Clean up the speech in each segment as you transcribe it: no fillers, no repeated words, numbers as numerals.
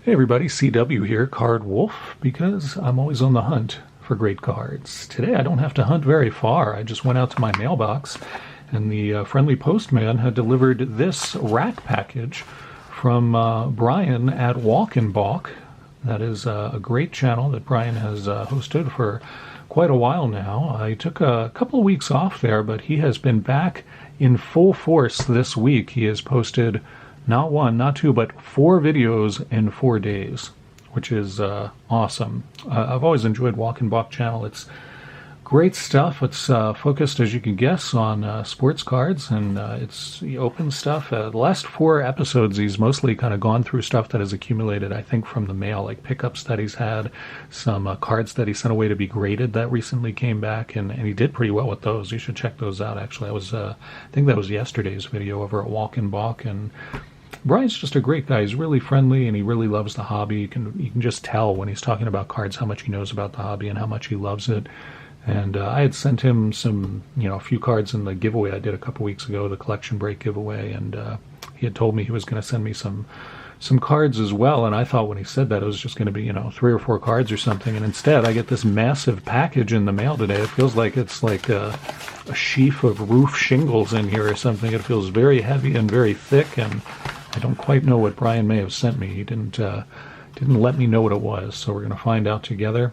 Hey everybody, CW here, Card Wolf, because I'm always on the hunt for great cards. Today I don't have to hunt very far. I just went out to my mailbox and the friendly postman had delivered this RAK package from Brian at Walk and Balk. That is a great channel that Brian has hosted for quite a while now. I took a couple of weeks off there, but he has been back in full force this week. He has posted not one, not two, but 4 videos in 4 days, which is awesome. I've always enjoyed Walk and Balk channel. It's great stuff. It's focused, as you can guess, on sports cards, and it's open stuff. The last 4 episodes, he's mostly kind of gone through stuff that has accumulated, I think, from the mail, like pickups that he's had, some cards that he sent away to be graded that recently came back, and he did pretty well with those. You should check those out, actually. I think that was yesterday's video over at Walk and Balk, and Brian's just a great guy. He's really friendly and he really loves the hobby. You can just tell when he's talking about cards how much he knows about the hobby and how much he loves it. And I had sent him a few cards in the giveaway I did a couple weeks ago, the collection break giveaway, and he had told me he was going to send me some cards as well. And I thought when he said that it was just going to be 3 or 4 cards or something. And instead, I get this massive package in the mail today. It feels like it's like a sheaf of roof shingles in here or something. It feels very heavy and very thick, and I don't quite know what Brian may have sent me. He didn't let me know what it was, so we're going to find out together.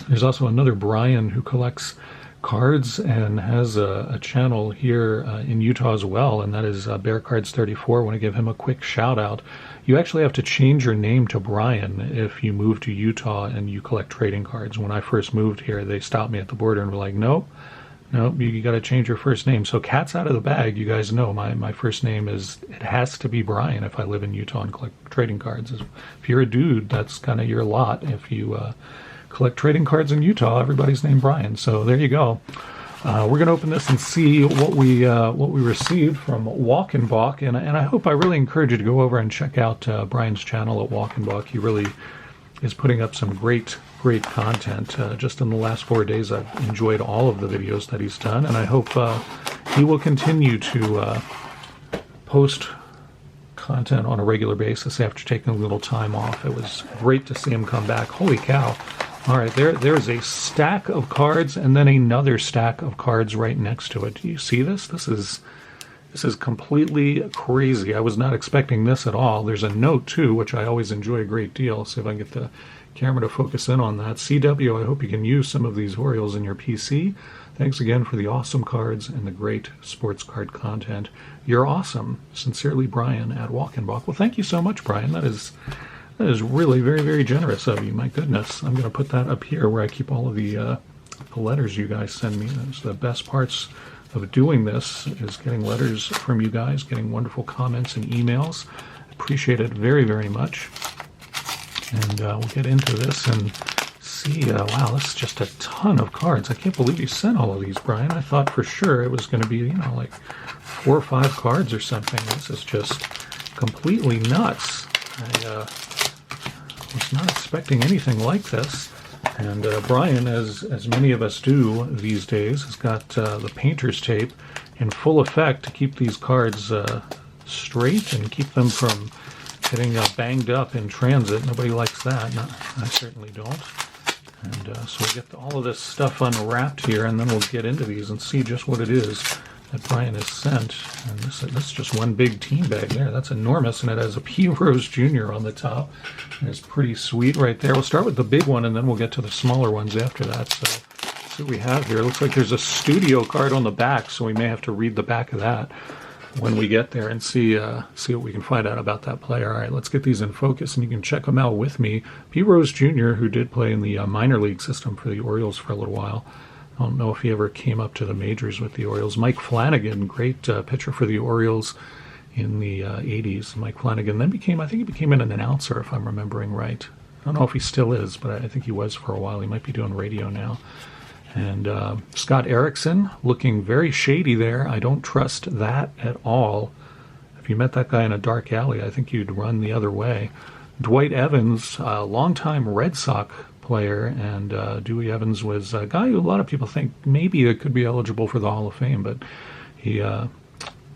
There's also another Brian who collects cards and has a channel here in Utah as well, and that is Bear Cards 34. I want to give him a quick shout out. You actually have to change your name to Brian if you move to Utah and you collect trading cards. When I first moved here, they stopped me at the border and were like, no, you got to change your first name. So cat's out of the bag. You guys know my first name it has to be Brian if I live in Utah and collect trading cards. If you're a dude, that's kind of your lot. If you collect trading cards in Utah, everybody's named Brian. So there you go. We're going to open this and see what we received from Walk and Balk. And I really encourage you to go over and check out Brian's channel at Walk and Balk. He really is putting up some great content. Just in the last 4 days, I've enjoyed all of the videos that he's done, and I hope he will continue to post content on a regular basis after taking a little time off. It was great to see him come back. Holy cow. All right, there's a stack of cards and then another stack of cards right next to it. Do you see this? This is completely crazy. I was not expecting this at all. There's a note, too, which I always enjoy a great deal. See if I can get the camera to focus in on that. CW, I hope you can use some of these Orioles in your PC. Thanks again for the awesome cards and the great sports card content. You're awesome. Sincerely, Brian at Walk and Balk. Well, thank you so much, Brian. That is really very, very generous of you. My goodness. I'm going to put that up here where I keep all of the letters you guys send me. That's the best parts of doing this, is getting letters from you guys, getting wonderful comments and emails. Appreciate it very, very much. And we'll get into this and see. Wow, this is just a ton of cards. I can't believe you sent all of these, Brian. I thought for sure it was going to be, like 4 or 5 cards or something. This is just completely nuts. I was not expecting anything like this. And Brian, as many of us do these days, has got the painter's tape in full effect to keep these cards straight and keep them from getting banged up in transit. Nobody likes that. No, I certainly don't. And so we'll get all of this stuff unwrapped here, and then we'll get into these and see just what it is that Brian has sent. And this is just one big team bag there. That's enormous, and it has a P. Rose Jr. on the top. And it's pretty sweet right there. We'll start with the big one, and then we'll get to the smaller ones after that. So let's see what we have here. It looks like there's a studio card on the back, so we may have to read the back of that when we get there and see what we can find out about that player. All right, let's get these in focus, and you can check them out with me. P. Rose Jr., who did play in the minor league system for the Orioles for a little while. I don't know if he ever came up to the majors with the Orioles. Mike Flanagan, great pitcher for the Orioles in the 80s. Mike Flanagan then became an announcer, if I'm remembering right. I don't know if he still is, but I think he was for a while. He might be doing radio now. And Scott Erickson, looking very shady there. I don't trust that at all. If you met that guy in a dark alley, I think you'd run the other way. Dwight Evans, a longtime Red Sox player, and Dewey Evans was a guy who a lot of people think maybe could be eligible for the Hall of Fame, but he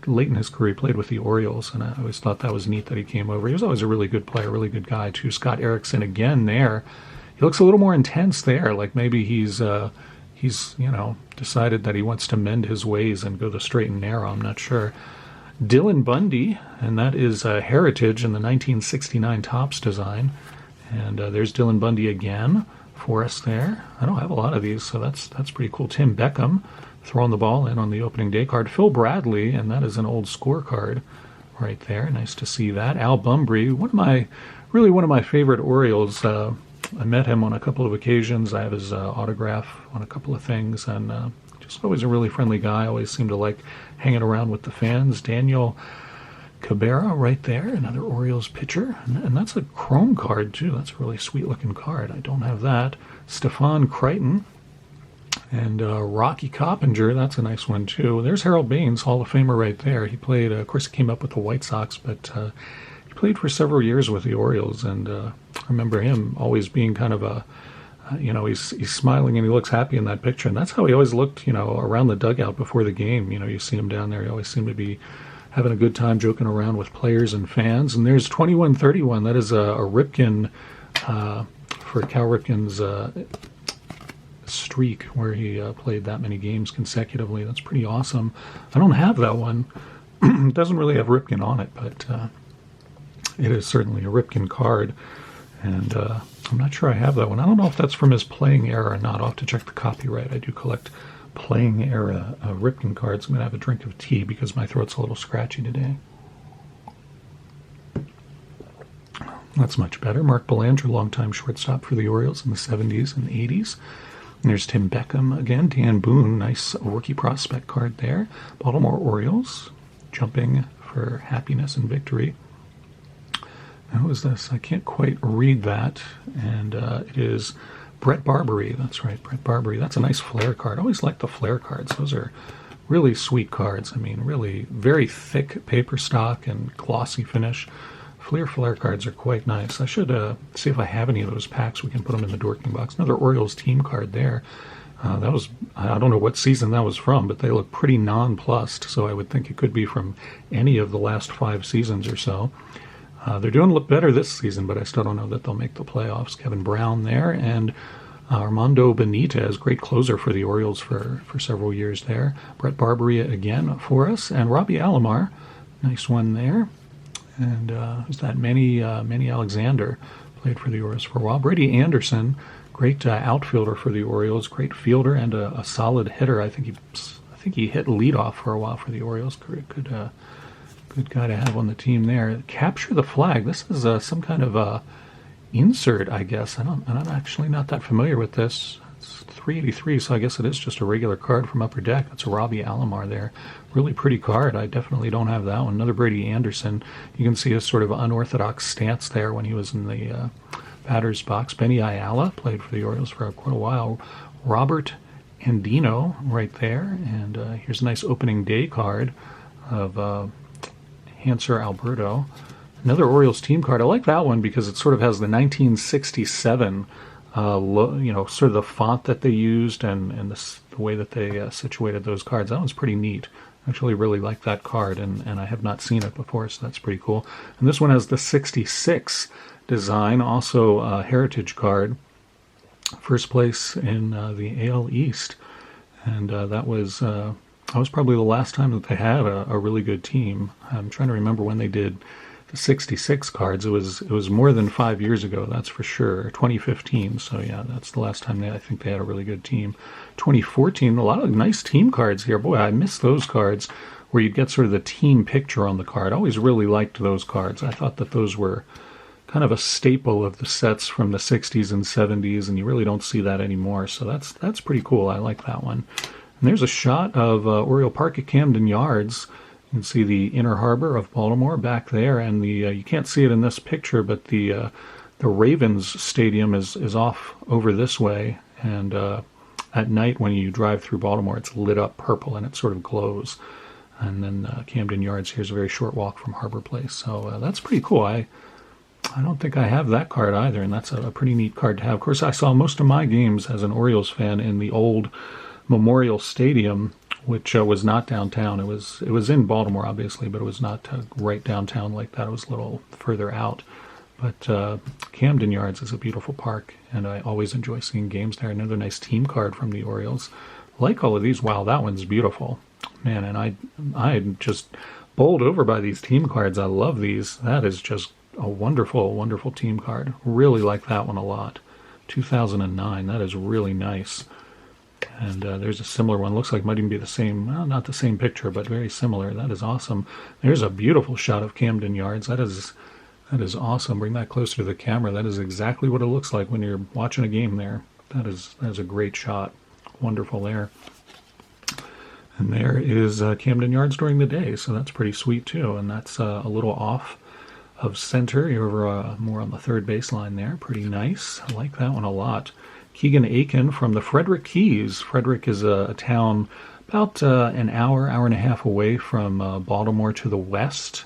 late in his career, he played with the Orioles, and I always thought that was neat that he came over. He was always a really good player, really good guy, too. Scott Erickson again there. He looks a little more intense there, like maybe he's decided that he wants to mend his ways and go the straight and narrow. I'm not sure. Dylan Bundy, and that is Heritage in the 1969 Topps design. And there's Dylan Bundy again for us there. I don't have a lot of these, so that's pretty cool. Tim Beckham throwing the ball in on the opening day card. Phil Bradley, and that is an old scorecard right there. Nice to see that. Al Bumbry, one of my favorite Orioles. I met him on a couple of occasions. I have his autograph on a couple of things, and just always a really friendly guy. Always seemed to like hanging around with the fans. Daniel Cabrera right there, another Orioles pitcher. And that's a chrome card, too. That's a really sweet-looking card. I don't have that. Stefan Crichton and Rocky Coppinger. That's a nice one, too. There's Harold Baines, Hall of Famer right there. He played, of course, he came up with the White Sox, but he played for several years with the Orioles, and I remember him always being kind of a, he's smiling and he looks happy in that picture, and that's how he always looked, around the dugout before the game. You see him down there. He always seemed to be having a good time joking around with players and fans. And there's 2131. That is a Ripken, for Cal Ripken's streak where he played that many games consecutively. That's pretty awesome. I don't have that one. It doesn't really have Ripken on it, but it is certainly a Ripken card. And I'm not sure I have that one. I don't know if that's from his playing era or not. I'll have to check the copyright. I do collect playing era Ripken cards. I'm going to have a drink of tea because my throat's a little scratchy today. That's much better. Mark Belanger, longtime shortstop for the Orioles in the 70s and 80s. And there's Tim Beckham again. Dan Boone, nice rookie prospect card there. Baltimore Orioles, jumping for happiness and victory. Who is this? I can't quite read that. And it is Brett Barbary. That's right, Brett Barbary. That's a nice flare card. I always like the flare cards. Those are really sweet cards. I mean, really very thick paper stock and glossy finish. Flare cards are quite nice. I should see if I have any of those packs. We can put them in the Dorking box. Another Orioles team card there. That was, I don't know what season that was from, but they look pretty nonplussed, so I would think it could be from any of the last 5 seasons or so. They're doing a little better this season, but I still don't know that they'll make the playoffs. Kevin Brown there, and Armando Benitez, great closer for the Orioles for several years there. Brett Barbary again for us, and Robbie Alomar, nice one there. And who's that? Manny Alexander, played for the Orioles for a while. Brady Anderson, great outfielder for the Orioles, great fielder and a solid hitter. I think he hit leadoff for a while for the Orioles. Good guy to have on the team there. Capture the Flag. This is some kind of insert, I guess. I'm actually not that familiar with this. It's 383, so I guess it is just a regular card from Upper Deck. That's a Robbie Alomar there. Really pretty card. I definitely don't have that one. Another Brady Anderson. You can see a sort of unorthodox stance there when he was in the batter's box. Benny Ayala played for the Orioles for quite a while. Robert Andino right there. And here's a nice opening day card of Hanser Alberto. Another Orioles team card. I like that one because it sort of has the 1967, sort of the font that they used and the way that they situated those cards. That one's pretty neat. I actually really like that card, and I have not seen it before, so that's pretty cool. And this one has the 66 design, also a heritage card. First place in the AL East. And that was probably the last time that they had a really good team. I'm trying to remember when they did the 66 cards. It was more than 5 years ago, that's for sure. 2015. So yeah, that's the last time I think they had a really good team. 2014, a lot of nice team cards here. Boy, I miss those cards where you'd get sort of the team picture on the card. I always really liked those cards. I thought that those were kind of a staple of the sets from the 60s and 70s, and you really don't see that anymore. So that's pretty cool. I like that one. And there's a shot of Oriole Park at Camden Yards. You can see the Inner Harbor of Baltimore back there, and you can't see it in this picture, but the Ravens Stadium is off over this way, and at night when you drive through Baltimore, it's lit up purple and it sort of glows. And then Camden Yards, here's a very short walk from Harbor Place. So that's pretty cool. I don't think I have that card either, and that's a pretty neat card to have. Of course, I saw most of my games as an Orioles fan in the old Memorial Stadium, which was not downtown. It was in Baltimore, obviously, but it was not right downtown like that. It was a little further out. But Camden Yards is a beautiful park, and I always enjoy seeing games there. Another nice team card from the Orioles. Like all of these, wow, that one's beautiful. Man, and I'm just bowled over by these team cards. I love these. That is just a wonderful, wonderful team card. Really like that one a lot. 2009, that is really nice. And there's a similar one. Looks like it might even be the same, well, not the same picture, but very similar. That is awesome. There's a beautiful shot of Camden Yards. That is awesome. Bring that closer to the camera. That is exactly what it looks like when you're watching a game there. That is a great shot. Wonderful there. And there is Camden Yards during the day, so that's pretty sweet too. And that's a little off of center. You're over more on the third baseline there. Pretty nice. I like that one a lot. Keegan Aiken from the Frederick Keys. Frederick is a town about an hour and a half away from Baltimore to the west.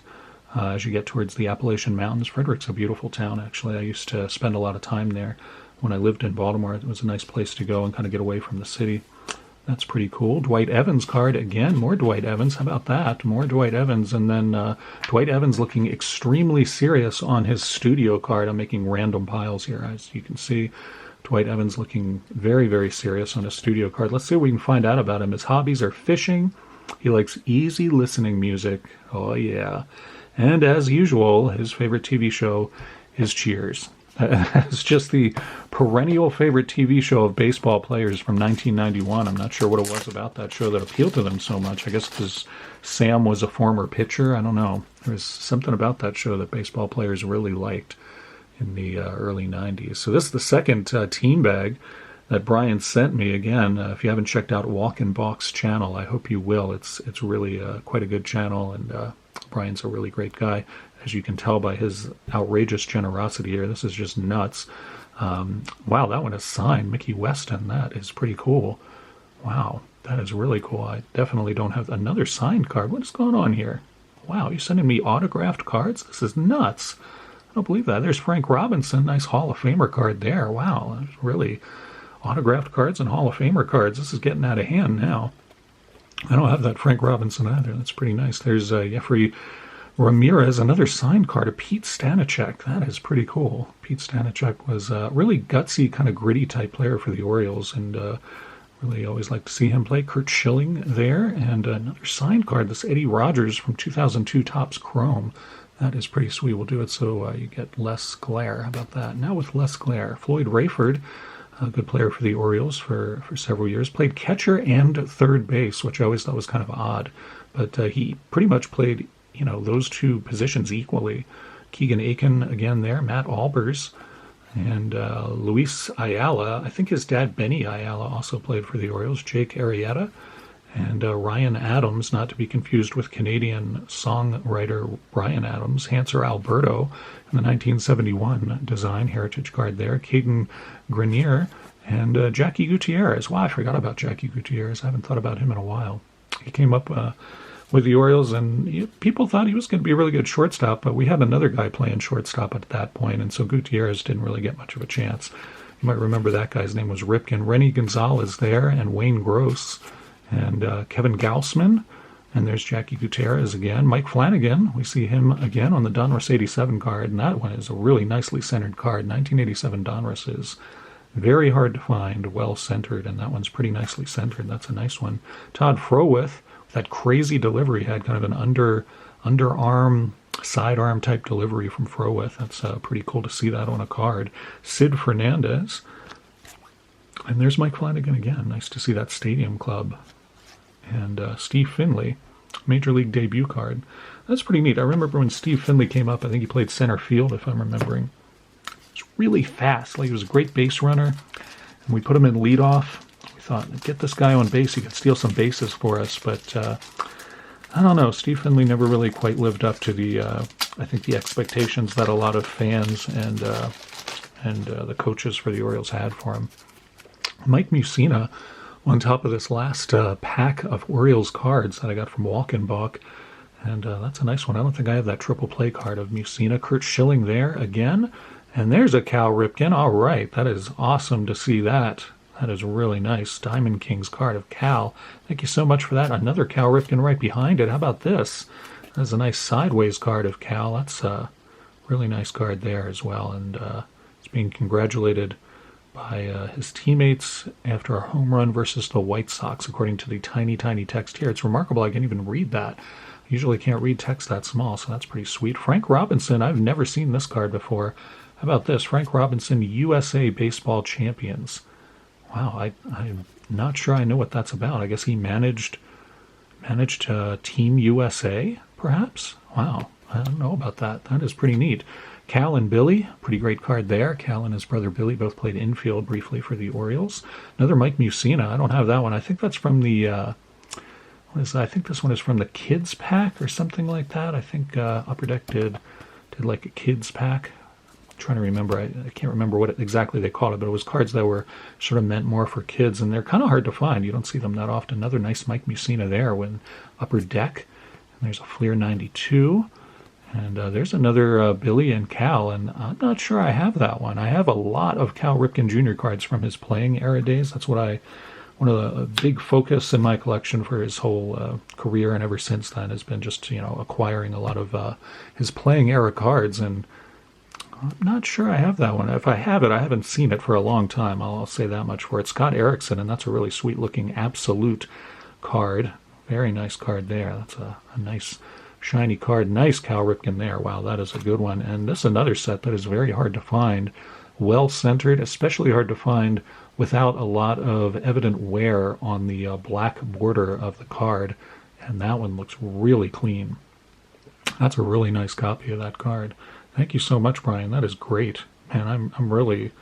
As you get towards the Appalachian Mountains, Frederick's a beautiful town, actually. I used to spend a lot of time there when I lived in Baltimore. It was a nice place to go and kind of get away from the city. That's pretty cool. Dwight Evans card. Again, more Dwight Evans. How about that? More Dwight Evans. And then Dwight Evans looking extremely serious on his studio card. I'm making random piles here, as you can see. Dwight Evans looking very, very serious on his studio card. Let's see what we can find out about him. His hobbies are fishing. He likes easy listening music. Oh, yeah. And as usual, his favorite TV show is Cheers. It's just the perennial favorite TV show of baseball players from 1991. I'm not sure what it was about that show that appealed to them so much. I guess because Sam was a former pitcher. I don't know. There was something about that show that baseball players really liked in the early 90s. So this is the second team bag that Brian sent me. Again, if you haven't checked out Walk and Balk's channel, I hope you will. It's really quite a good channel, and Brian's a really great guy, as you can tell by his outrageous generosity here. This is just nuts. Wow, that one is signed. Mickey Weston. That is pretty cool. Wow, that is really cool. I definitely don't have another signed card. What is going on here? Wow, you're sending me autographed cards? This is nuts. I don't believe that. There's Frank Robinson. Nice Hall of Famer card there. Wow, that's really autographed cards and Hall of Famer cards. This is getting out of hand now. I don't have that Frank Robinson either. That's pretty nice. There's Jeffrey Ramirez, another signed card of Pete Stanachek. That is pretty cool. Pete Stanachek was a really gutsy, kind of gritty type player for the Orioles, and really always like to see him play. Curt Schilling there, and another signed card, this Eddie Rogers from 2002 Topps Chrome. That is pretty sweet. We'll do it so you get less glare. How about that? Now with less glare. Floyd Rayford, a good player for the Orioles for several years. Played catcher and third base, which I always thought was kind of odd. But he pretty much played, those two positions equally. Keegan Aiken again there. Matt Albers. And Luis Ayala. I think his dad, Benny Ayala, also played for the Orioles. Jake Arrieta. And Ryan Adams, not to be confused with Canadian songwriter Ryan Adams. Hanser Alberto in the 1971 design heritage card there. Caden Grenier and Jackie Gutierrez. Wow, I forgot about Jackie Gutierrez. I haven't thought about him in a while. He came up with the Orioles, and people thought he was going to be a really good shortstop, but we had another guy playing shortstop at that point, and so Gutierrez didn't really get much of a chance. You might remember that guy's name was Ripken. Rennie Gonzalez there, and Wayne Gross. And Kevin Gausman, and there's Jackie Gutierrez again. Mike Flanagan, we see him again on the Donruss 87 card, and that one is a really nicely centered card. 1987 Donruss is very hard to find, well centered, and that one's pretty nicely centered. That's a nice one. Todd Frowith, that crazy delivery, had kind of an underarm, sidearm type delivery from Frowith. That's pretty cool to see that on a card. Sid Fernandez, and there's Mike Flanagan again. Nice to see that Stadium Club. And Steve Finley, Major League debut card. That's pretty neat. I remember when Steve Finley came up, I think he played center field, if I'm remembering. He was really fast. Like, he was a great base runner. And we put him in leadoff. We thought, get this guy on base. He could steal some bases for us. But I don't know. Steve Finley never really quite lived up to the, I think, the expectations that a lot of fans and the coaches for the Orioles had for him. Mike Mussina on top of this last pack of Orioles cards that I got from Walk and Balk. And that's a nice one. I don't think I have that triple play card of Mussina. Curt Schilling there again. And there's a Cal Ripken. All right. That is awesome to see that. That is really nice. Diamond King's card of Cal. Thank you so much for that. Another Cal Ripken right behind it. How about this? That's a nice sideways card of Cal. That's a really nice card there as well. And it's being congratulated by his teammates after a home run versus the White Sox, according to the tiny, tiny text here. It's remarkable I can even read that. I usually can't read text that small, so that's pretty sweet. Frank Robinson, I've never seen this card before. How about this? Frank Robinson, USA Baseball Champions. Wow, I'm not sure I know what that's about. I guess he managed Team USA, perhaps? Wow, I don't know about that. That is pretty neat. Cal and Billy, pretty great card there. Cal and his brother Billy both played infield briefly for the Orioles. Another Mike Mussina. I don't have that one. I think that's from the, I think this one is from the Kids Pack or something like that. I think Upper Deck did like a Kids Pack. I'm trying to remember. I can't remember what exactly they called it, but it was cards that were sort of meant more for kids, and they're kind of hard to find. You don't see them that often. Another nice Mike Mussina there when Upper Deck. And there's a Fleer 92. And there's another Billy and Cal, and I'm not sure I have that one. I have a lot of Cal Ripken Jr. cards from his playing era days. That's one of the big focus in my collection for his whole career, and ever since then has been just, acquiring a lot of his playing era cards, and I'm not sure I have that one. If I have it, I haven't seen it for a long time. I'll say that much for it. Scott Erickson, and that's a really sweet-looking Absolute card. Very nice card there. That's a nice shiny card. Nice Cal Ripken there. Wow, that is a good one. And this is another set that is very hard to find. Well centered, especially hard to find without a lot of evident wear on the black border of the card. And that one looks really clean. That's a really nice copy of that card. Thank you so much, Brian. That is great. Man, I'm really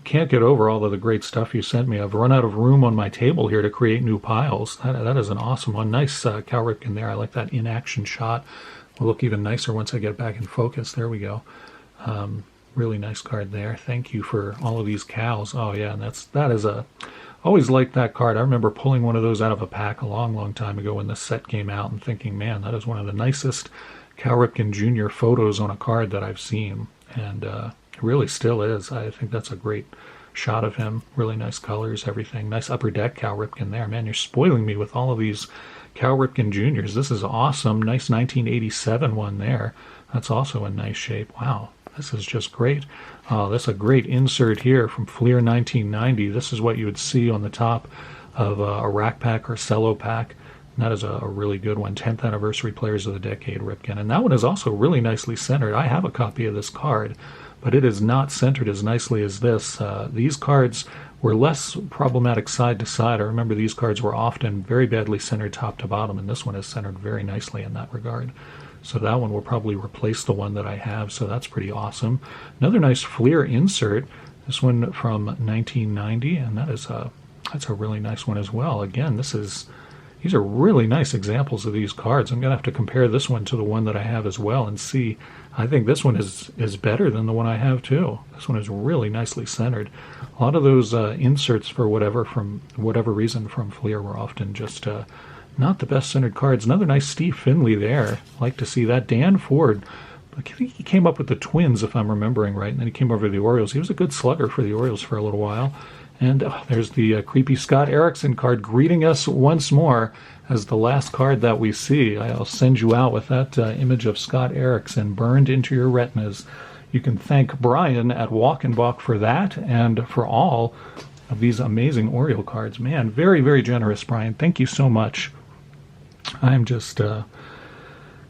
can't get over all of the great stuff you sent me. I've run out of room on my table here to create new piles. That is an awesome one. Nice Cal Ripken there. I like that in-action shot. Will look even nicer once I get back in focus. There we go. Really nice card there. Thank you for all of these Cals. Oh yeah, and that is always liked that card. I remember pulling one of those out of a pack a long, long time ago when this set came out and thinking, man, that is one of the nicest Cal Ripken Jr. photos on a card that I've seen. And really still is. I think that's a great shot of him. Really nice colors, everything. Nice Upper Deck Cal Ripken there. Man, you're spoiling me with all of these Cal Ripken Juniors. This is awesome. Nice 1987 one there. That's also in nice shape. Wow, this is just great. That's a great insert here from Fleer 1990. This is what you would see on the top of a RAK pack or cello pack. And that is a really good one. 10th Anniversary Players of the Decade Ripken. And that one is also really nicely centered. I have a copy of this card, but it is not centered as nicely as this. These cards were less problematic side to side. I remember these cards were often very badly centered top to bottom, and this one is centered very nicely in that regard. So that one will probably replace the one that I have, so that's pretty awesome. Another nice Fleer insert, this one from 1990, and that's a really nice one as well. Again, these are really nice examples of these cards. I'm going to have to compare this one to the one that I have as well and see. I think this one is better than the one I have too. This one is really nicely centered. A lot of those inserts for whatever reason from Fleer were often just not the best centered cards. Another nice Steve Finley there. Like to see that. Dan Ford, I think he came up with the Twins if I'm remembering right, and then he came over to the Orioles. He was a good slugger for the Orioles for a little while. And there's the creepy Scott Erickson card greeting us once more as the last card that we see. I'll send you out with that image of Scott Erickson burned into your retinas. You can thank Brian at Walk and Balk for that and for all of these amazing Oriole cards. Man, very, very generous, Brian. Thank you so much. I'm just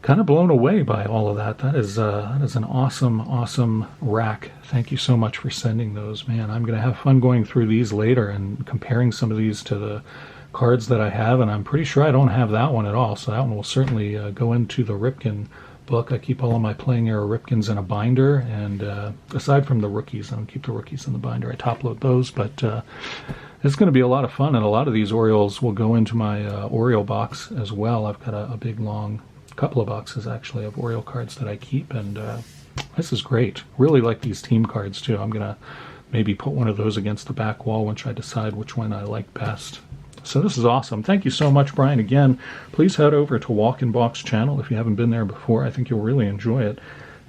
kind of blown away by all of that. That is an awesome rack. Thank you so much for sending those. Man, I'm going to have fun going through these later and comparing some of these to the cards that I have, and I'm pretty sure I don't have that one at all, so that one will certainly go into the Ripken book. I keep all of my playing era Ripkens in a binder, and aside from the rookies, I don't keep the rookies in the binder. I top load those, but it's going to be a lot of fun, and a lot of these Orioles will go into my Oriole box as well. I've got a big long couple of boxes actually of Oriole cards that I keep, and this is great. Really like these team cards too. I'm gonna maybe put one of those against the back wall once I decide which one I like best. So this is awesome. Thank you so much, Brian. Again, please head over to Walk and Balk's channel if you haven't been there before. I think you'll really enjoy it.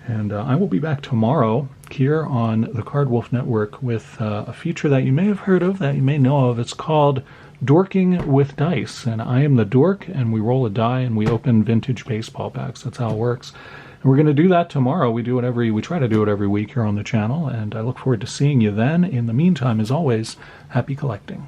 And I will be back tomorrow here on the Card Wolf Network with a feature that you may have heard of, that you may know of. It's called Dorking with Dice, and I am the dork, and we roll a die and we open vintage baseball packs. That's how it works. And we're going to do that tomorrow. We try to do it every week here on the channel, and I look forward to seeing you then. In the meantime, as always, happy collecting.